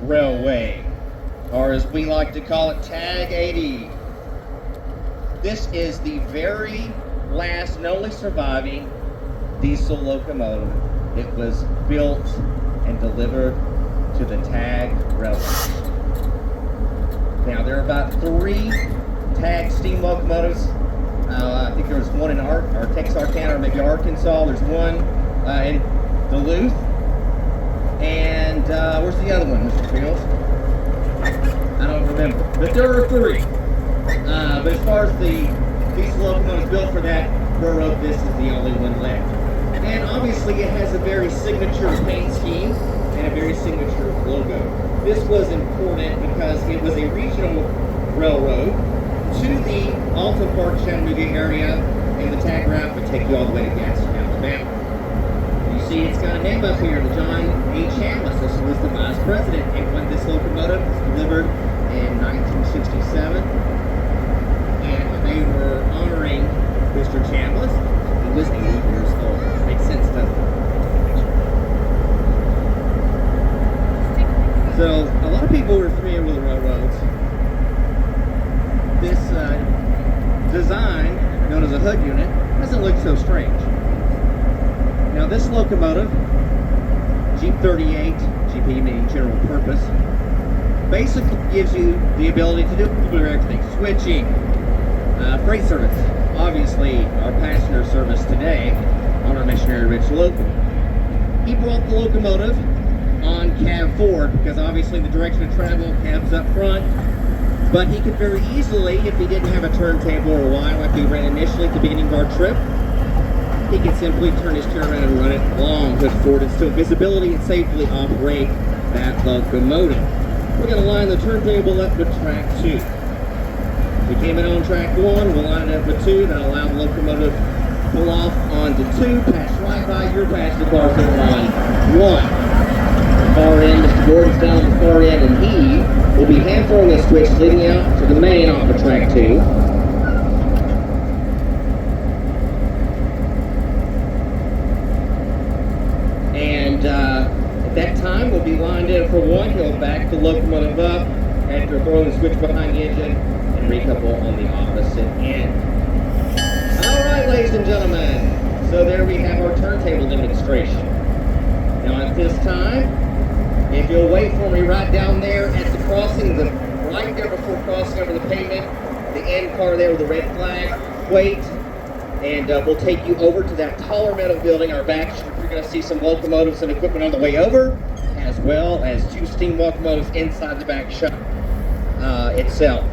Railway, or as we like to call it, Tag 80. This is the very last and only surviving diesel locomotive. It was built and delivered to the Tag Railway. Now, there are about 3 Tag steam locomotives. I think there was one in Texarkana or maybe Arkansas. There's one in Duluth. And where's the other one, Mr. Fields? I don't remember. But there are 3. But as far as the diesel locomotives built for that railroad, this is the only one left. And obviously it has a very signature paint scheme and a very signature logo. This was important because it was a regional railroad to the Alta Park, Chattanooga area, and the tag route would take you all the way to Gadsden, Alabama. You see it's got a name up here, the John A. Chambliss. This was the vice president, and when this locomotive was delivered in 1967, and they were honoring Mr. Chambliss. He was 80 years old. Makes sense, doesn't it? So, a lot of people are familiar with railroads. This design, known as a hood unit, doesn't look so strange. Now, this locomotive, Jeep 38, GP meaning general purpose, basically gives you the ability to do everything. Switching, freight service, obviously our passenger service today on our Missionary Ridge locomotive. He brought the locomotive on cab forward because obviously the direction of travel, cab's up front, but he could very easily, if he didn't have a turntable or a Y like we ran initially at the beginning of our trip, he could simply turn his chair around and run it long, hood forward, and still visibility and safely operate that locomotive. We're going to line the turntable up with track 2. We came in on track 1, we'll line it up with 2, then allow the locomotive to pull off onto 2, pass right by your passenger car to line 1. The far end, Mr. Gordon's down on the far end, and he will be hand throwing a switch leading out to the main off of track 2. And at that time, we'll be lined in for 1. He'll back the locomotive up after throwing the switch behind the engine and recouple on the opposite end. All right, ladies and gentlemen, so there we have our turntable demonstration. Now at this time, if you'll wait for me right down there at the crossing, right there before crossing over the pavement, the end car there with the red flag, wait, and we'll take you over to that taller metal building. Our back, you're going to see some locomotives and equipment on the way over, as well as 2 steam locomotives inside the back shop itself.